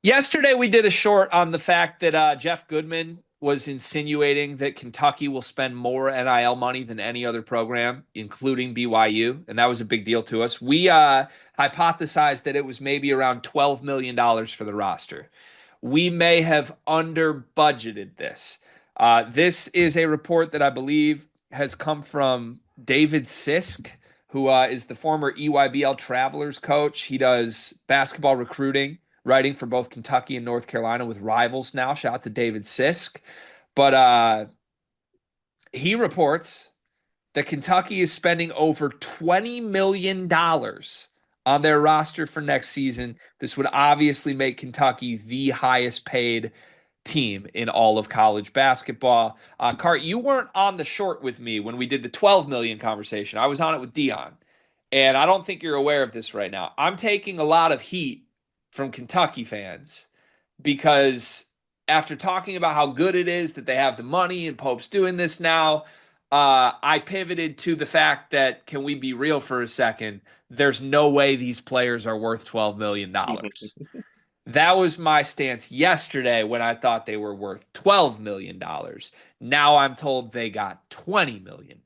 Yesterday, we did a short on the fact that Jeff Goodman was insinuating that Kentucky will spend more NIL money than any other program, including BYU. And that was a big deal to us. We hypothesized that it was maybe around $12 million for the roster. We may have under budgeted this. This is a report that I believe has come from David Sisk, who is the former EYBL Travelers coach. He does basketball recruiting, writing for both Kentucky and North Carolina with Rivals now. Shout out to David Sisk. But he reports that Kentucky is spending over $20 million on their roster for next season. This would obviously make Kentucky the highest paid team in all of college basketball. Cart, you weren't on the short with me when we did the 12 million conversation. I was on it with Dion. And I don't think you're aware of this right now. I'm taking a lot of heat from Kentucky fans because after talking about how good it is that they have the money and Pope's doing this now, I pivoted to the fact that can we be real for a second? There's no way these players are worth $12 million. dollars. That was my stance yesterday when I thought they were worth $12 million. Now I'm told they got $20 million.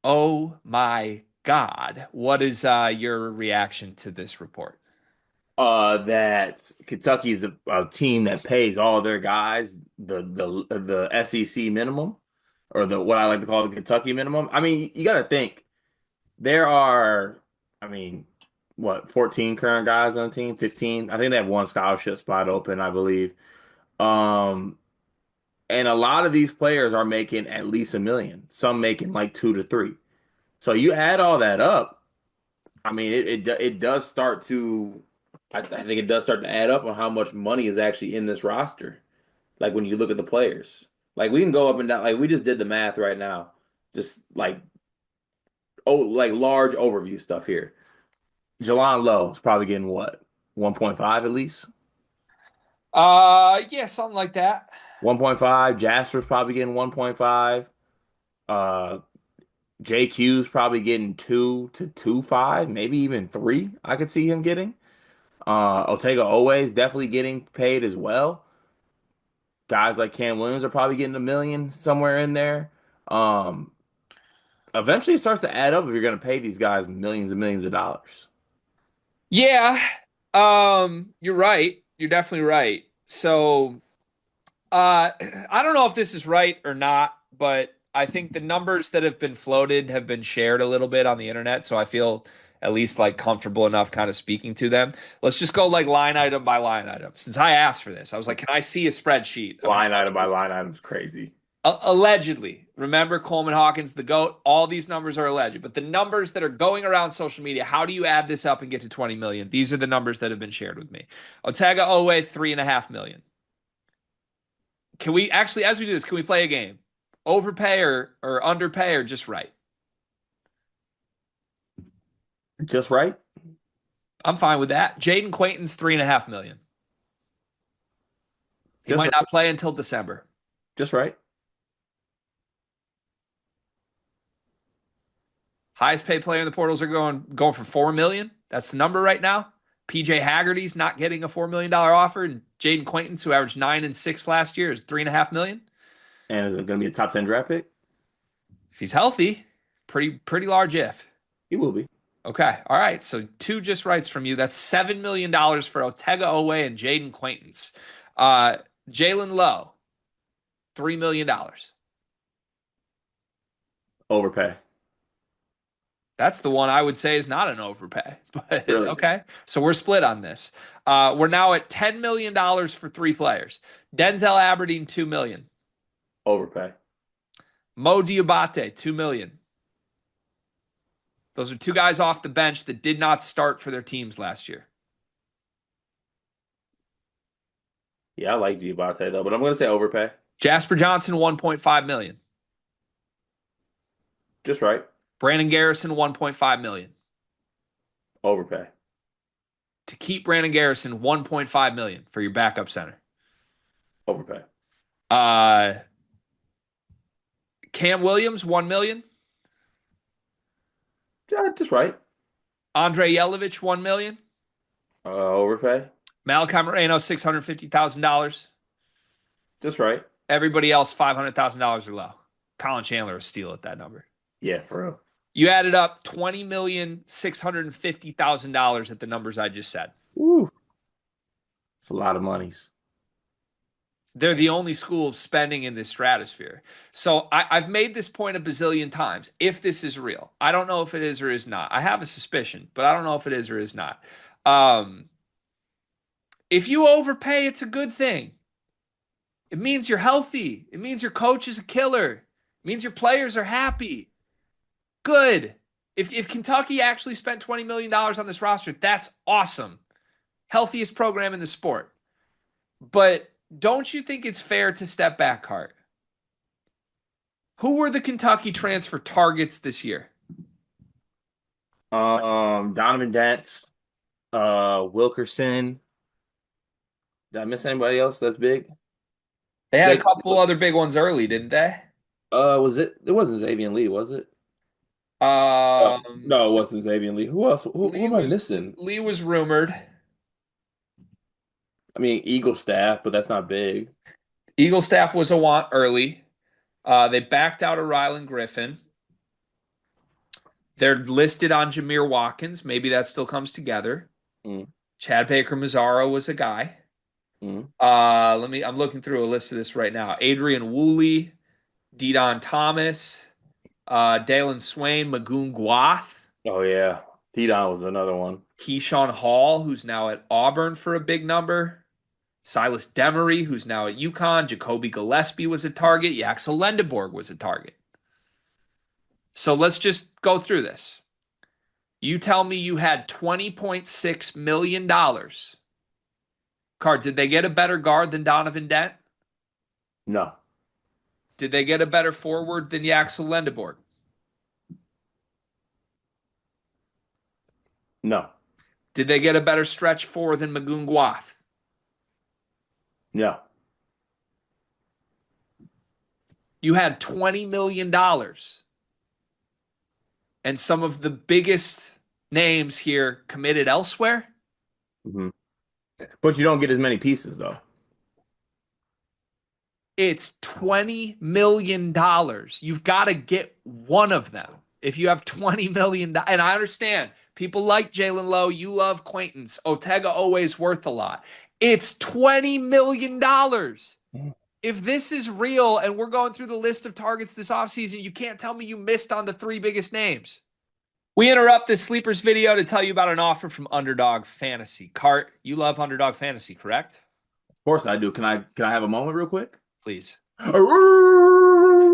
Oh my God. What is your reaction to this report? That Kentucky is a team that pays all their guys the SEC minimum, or the what I like to call the Kentucky minimum. I mean, you got to think there are, I mean, what, 14 current guys on the team, 15. I think they have one scholarship spot open, I believe. Um, and a lot of these players are making at least 1 million. Some making like 2 to 3. So you add all that up. I mean, it does start to. I think it does start to add up on how much money is actually in this roster. Like when you look at the players, like we can go up and down. Like we just did the math right now, just like like large overview stuff here. Jelon Lowe is probably getting what, 1.5 at least. Yeah, something like that. 1.5. Jasper's probably getting 1.5. Uh, JQ's probably getting 2 to 2.5, maybe even 3. I could see him getting. Otega always definitely getting paid as well. Guys like Cam Williams are probably getting 1 million somewhere in there. Um, Eventually it starts to add up if you're going to pay these guys millions and millions of dollars. Yeah, you're right. You're definitely right. So, I don't know if this is right or not, but I think the numbers that have been floated have been shared a little bit on the internet, so I feel at least like comfortable enough kind of speaking to them. Let's just go like line item by line item. Since I asked for this, I was like, can I see a spreadsheet of how Line much item by line item is crazy. allegedly. Remember Coleman Hawkins, the GOAT? All these numbers are alleged, but the numbers that are going around social media, how do you add this up and get to 20 million? These are the numbers that have been shared with me. Otega Owe, 3.5 million. Can we actually, as we do this, can we play a game? Overpay or underpay or just right? Just right? I'm fine with that. Jaden Quaintance, 3.5 million. He Just might right. not play until December. Just right. Highest paid player in the portals are going for 4 million. That's the number right now. PJ Haggerty's not getting a $4 million offer, and Jaden Quaintance, who averaged 9 and 6 last year, is 3.5 million. And is it going to be a top 10 draft pick? If he's healthy, pretty large if. He will be. Okay, all right. So two just rights from you. That's $7 million for Otega Owe and Jaden Quaintance. Uh, Jalen Lowe, $3 million. Overpay. That's the one I would say is not an overpay. But Really? okay, so we're split on this. We're now at $10 million for three players. Denzel Aberdeen, 2 million. Overpay. Mo Diabate, 2 million. Those are two guys off the bench that did not start for their teams last year. Yeah, I like Diabate though, but I'm going to say overpay. Jasper Johnson, 1.5 million. Just right. Brandon Garrison, 1.5 million. Overpay. To keep Brandon Garrison, 1.5 million for your backup center. Overpay. Uh Cam Williams, 1 million. Yeah, just right. Andre Yelovich, 1 million. Overpay. Malachi Moreno, $650,000. Just right. Everybody else, $500,000 or low. Colin Chandler is steal at that number. Yeah, for real. You added up $20,650,000 at the numbers I just said. Woo. It's a lot of monies. They're the only school spending in this stratosphere. So I've made this point a bazillion times. If this is real, I don't know if it is or is not. I have a suspicion, but I don't know if it is or is not. Um, if you overpay, it's a good thing. It means you're healthy. It means your coach is a killer. It means your players are happy. Good. If Kentucky actually spent $20 million on this roster, that's awesome. Healthiest program in the sport. But don't you think it's fair to step back, Hart? Who were the Kentucky transfer targets this year? Donovan Dent, Wilkerson. Did I miss anybody else that's big? They had a Jake, couple other big ones early, didn't they? was it? It wasn't Xavier Lee, was it? Um, No, it wasn't Xavier Lee. Who else? Who am I missing? Lee was rumored. I mean, Eagle staff, but that's not big. Eagle staff was a want early. They backed out of Rylan Griffin. They're listed on Jameer Watkins. Maybe that still comes together. Mm, Chad Baker Mazzaro was a guy. mm. I'm looking through a list of this right now. Adrian Woolley, Didon Thomas, Dalen Swain, Magoon Gwath, Oh yeah, T-Don was another one. Keyshawn Hall, who's now at Auburn for a big number. Silas Demery, who's now at UConn. Jacoby Gillespie was a target. Yaxel Lendeborg was a target. So let's just go through this. You tell me you had $20.6 million. Card, did they get a better guard than Donovan Dent? No, Did they get a better forward than Yaxel Lendeborg? no, Did they get a better stretch four than Magoon Gwath? no. You had $20 million dollars, and some of the biggest names here committed elsewhere. Hmm. But you don't get as many pieces though. It's $20 million dollars. You've got to get one of them. If you have $20 million, and I understand people like Jalen Lowe, you love Quaintance, Otega always worth a lot. It's $20 million dollars. If this is real and we're going through the list of targets this offseason, you can't tell me you missed on the three biggest names. We interrupt this sleepers video to tell you about an offer from Underdog Fantasy. Cart, you love Underdog Fantasy, correct? Of course I do. Can I have a moment real quick? Please.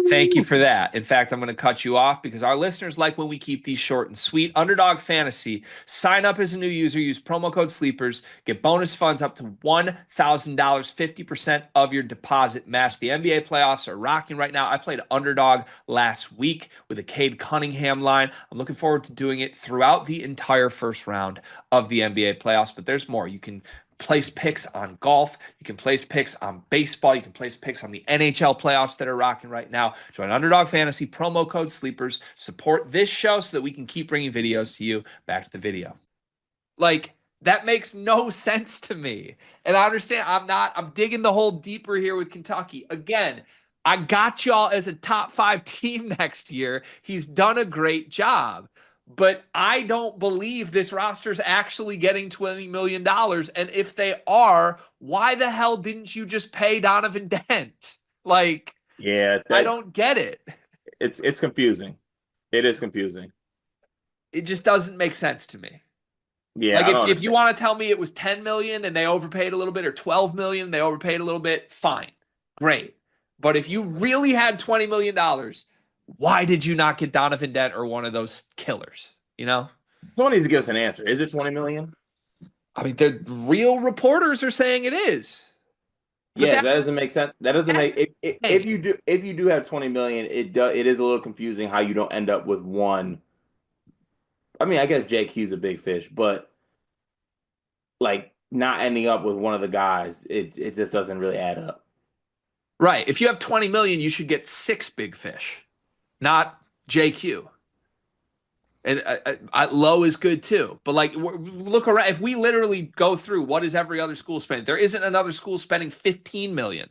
Thank you for that. In fact, I'm going to cut you off because our listeners like when we keep these short and sweet. Underdog Fantasy. Sign up as a new user. Use promo code SLEEPERS. Get bonus funds up to $1,000, 50% of your deposit match. The NBA playoffs are rocking right now. I played Underdog last week with a Cade Cunningham line. I'm looking forward to doing it throughout the entire first round of the NBA playoffs, but there's more. You can place picks on golf. You can place picks on baseball. You can place picks on the NHL playoffs that are rocking right now. Join Underdog Fantasy, promo code SLEEPERS. Support this show so that we can keep bringing videos to you. Back to the video. Like, that makes no sense to me. And I understand I'm digging the hole deeper here with Kentucky. Again, I got y'all as a top 5 team next year. He's done a great job. But I don't believe this roster is actually getting $20 million dollars. And if they are, why the hell didn't you just pay Donovan Dent? Like, Yeah, I that don't get it. it's confusing. It is confusing. It just doesn't make sense to me. Yeah, Like I don't if you understand. want to tell me it was 10 million and they overpaid a little bit, or 12 million, they overpaid a little bit, fine. Great. But if you really had $20 million dollars, why did you not get Donovan Dent or one of those killers? You know? Someone needs to give us an answer. Is it 20 million? I mean, the real reporters are saying it is. But Yeah, that doesn't make sense. That doesn't that's make if insane. you do have 20 million, it is a little confusing how you don't end up with one. I mean, I guess JQ's a big fish, but like not ending up with one of the guys, it just doesn't really add up. Right. If you have 20 million, you should get 6 big fish, not JQ. And low is good too. But like, look around. If we literally go through what is every other school spending, there isn't another school spending 15 million.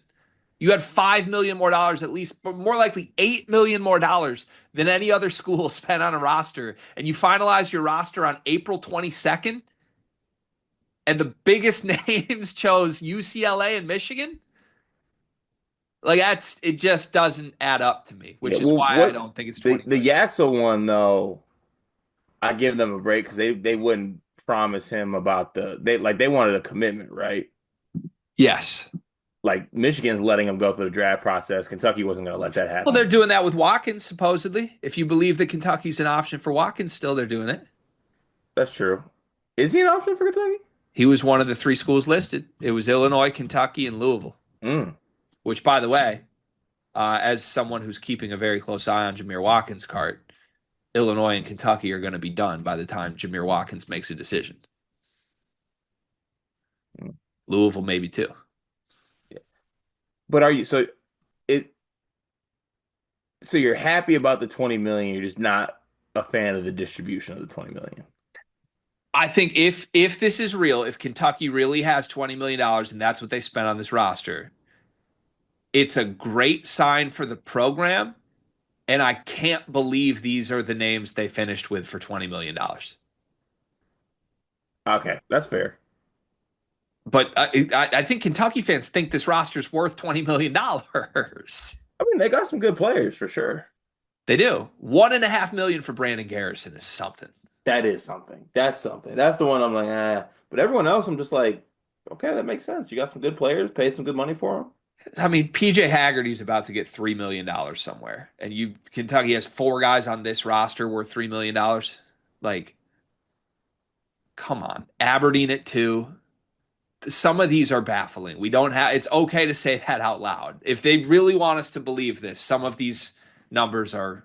You had 5 million more dollars at least, but more likely 8 million more dollars than any other school spent on a roster. And you finalize your roster on April 22nd, and the biggest names chose UCLA and Michigan. Like it just doesn't add up to me, Yeah, which is well, why I what don't think it's the 20 the million. Yaxel one though, I give them a break because they wouldn't promise him about they wanted a commitment, right? Yes. Like Michigan's letting him go through the draft process. Kentucky wasn't going to let that Well, they're happen. doing that with Watkins, supposedly. If you believe that Kentucky's an option for Watkins, still they're doing it. That's true. Is he an option for Kentucky? He was one of the three schools listed. It was Illinois, Kentucky, and Louisville, Mm. which, by the way, as someone who's keeping a very close eye on Jameer Watkins' cart, Illinois and Kentucky are going to be done by the time Jameer Watkins makes a decision. Mm. Louisville, maybe too. Yeah. But are you it so you're happy about the 20 million, you're just not a fan of the distribution of the 20 million. I think if this is real, if Kentucky really has $20 million and that's what they spent on this roster, it's a great sign for the program. And I can't believe these are the names they finished with for $20 million. Okay, that's fair. But I think Kentucky fans think this roster's worth $20 million. I mean, they got some good players for sure. They do. $1.5 million for Brandon Garrison is something. That is something. That's something. That's the one I'm like, ah. But everyone else, I'm just like, okay, that makes sense. You got some good players, paid some good money for them. I mean, PJ Haggerty's about to get $3 million somewhere, and Kentucky has four guys on this roster worth $3 million. Like, come on, Aberdeen at two. Some of these are baffling. We don't have. It's okay to say that out loud. If they really want us to believe this, some of these numbers are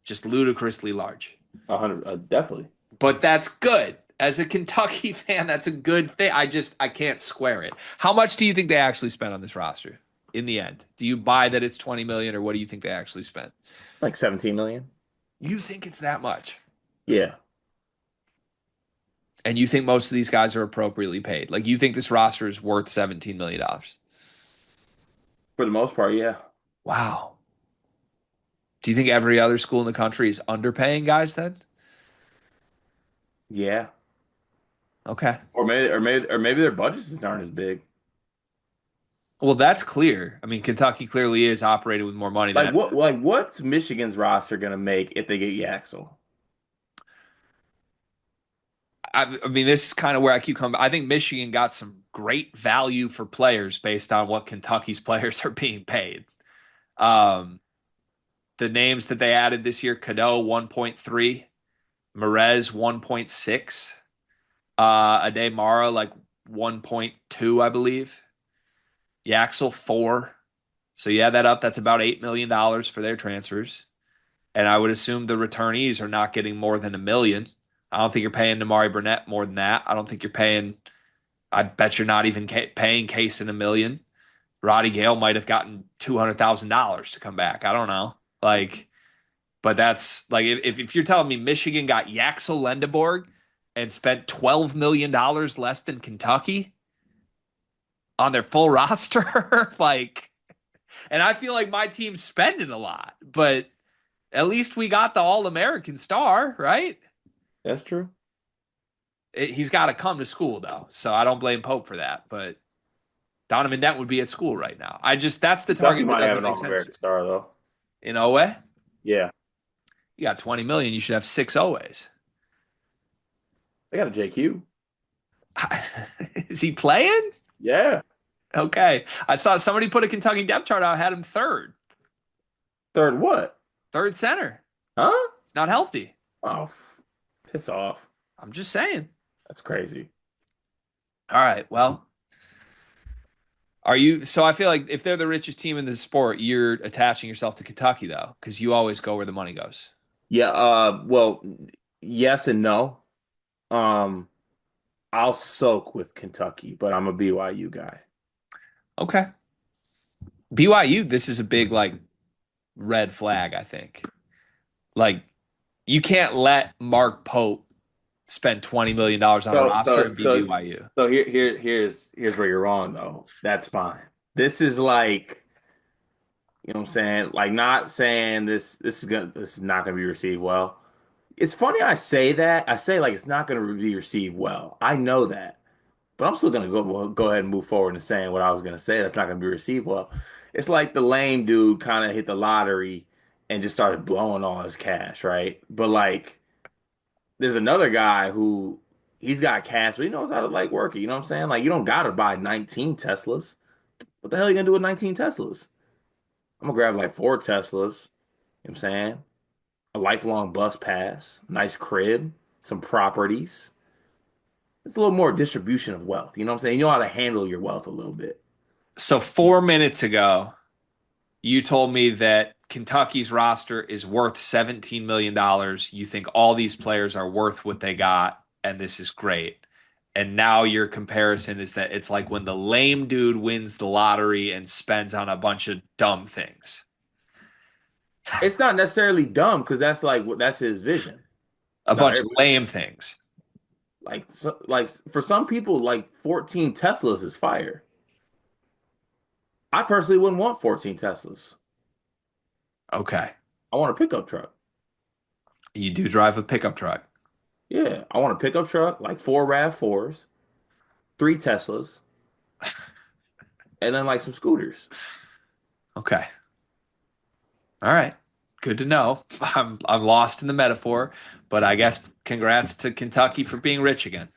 just ludicrously large. 100, definitely. But that's good. As a Kentucky fan, that's a good thing. I can't square it. How much do you think they actually spent on this roster in the end? Do you buy that it's 20 million or what do you think they actually spent? Like 17 million. You think it's that much? Yeah, And you think most of these guys are appropriately paid? Like you think this roster is worth $17 million? for the most part, yeah. Wow. Do you think every other school in the country is underpaying guys then? Yeah. Okay. Or maybe their budgets aren't as big. Well, that's clear. I mean, Kentucky clearly is operating with more money than What's Michigan's roster gonna make if they get Yaxel? I mean, this is kind of where I keep coming. I think Michigan got some great value for players based on what Kentucky's players are being paid. Um, the names that they added this year: Cadeau 1.3, Merez 1.6, Ade Mara like 1.2, I believe. Yaxel 4. So you add that up, that's about $8 million for their transfers. And I would assume the returnees are not getting more than $1 million. I don't think you're paying Namari Burnett more than that. I don't think you're paying. I bet you're not even paying Case in $1 million. Roddy Gale might have gotten $200,000 to come back. I don't know. Like, but that's like if you're telling me Michigan got Yaxel Lendeborg and spent $12 million less than Kentucky on their full roster, like, and I feel like my team's spending a lot, but at least we got the All American star, right? That's true. He's got to come to school though, so I don't blame Pope for that. But Donovan Dent would be at school right now. That's the Kentucky target that might have doesn't an make sense to All-American star though. me. In OA, Yeah, you got 20 million. You should have six OAs. they got a JQ. Is he playing? Yeah, Okay, I saw somebody put a Kentucky depth chart out. Had him third, third what? third center. Huh? It's not healthy. Oh, piss off. I'm just saying. That's crazy. All right. Well, are you? So I feel like if they're the richest team in the sport, you're attaching yourself to Kentucky though, because you always go where the money goes. Yeah. Well, yes and no. Um, I'll soak with Kentucky, but I'm a BYU guy. Okay. BYU, this is a big like red flag, I think. Like You can't let Mark Pope spend $20 million on a So roster so and be so BYU. so here's where you're wrong though. That's fine. This is like, you know what I'm saying? Like, not saying this is not gonna be received well. It's funny I say that. I say like it's not gonna be received well. I know that. But I'm still gonna go ahead and move forward and saying what I was gonna say. That's not gonna be received well. It's like the lame dude kind of hit the lottery and just started blowing all his cash, right? But like, there's another guy who he's got cash, but he knows how to like work it. You know what I'm saying? Like, you don't gotta buy 19 Teslas. What the hell are you gonna do with 19 Teslas? I'm gonna grab like 4 Teslas. You know what I'm saying? A lifelong bus pass, nice crib, some properties. It's a little more distribution of wealth. You know what I'm saying? You know how to handle your wealth a little bit. So 4 minutes ago, you told me that Kentucky's roster is worth $17 million. You think all these players are worth what they got, and this is great. And now your comparison is that it's like when the lame dude wins the lottery and spends on a bunch of dumb things. It's not necessarily dumb because that's like that's his vision. A Not bunch of everybody. lame things. Like for some people, like 14 Teslas is fire. I personally wouldn't want 14 Teslas. Okay. I want a pickup truck. You do drive a pickup truck. Yeah, I want a pickup truck, like 4 RAV4s, 3 Teslas, and then like some scooters. Okay. All right. Good to know. I'm lost in the metaphor, but I guess congrats to Kentucky for being rich again.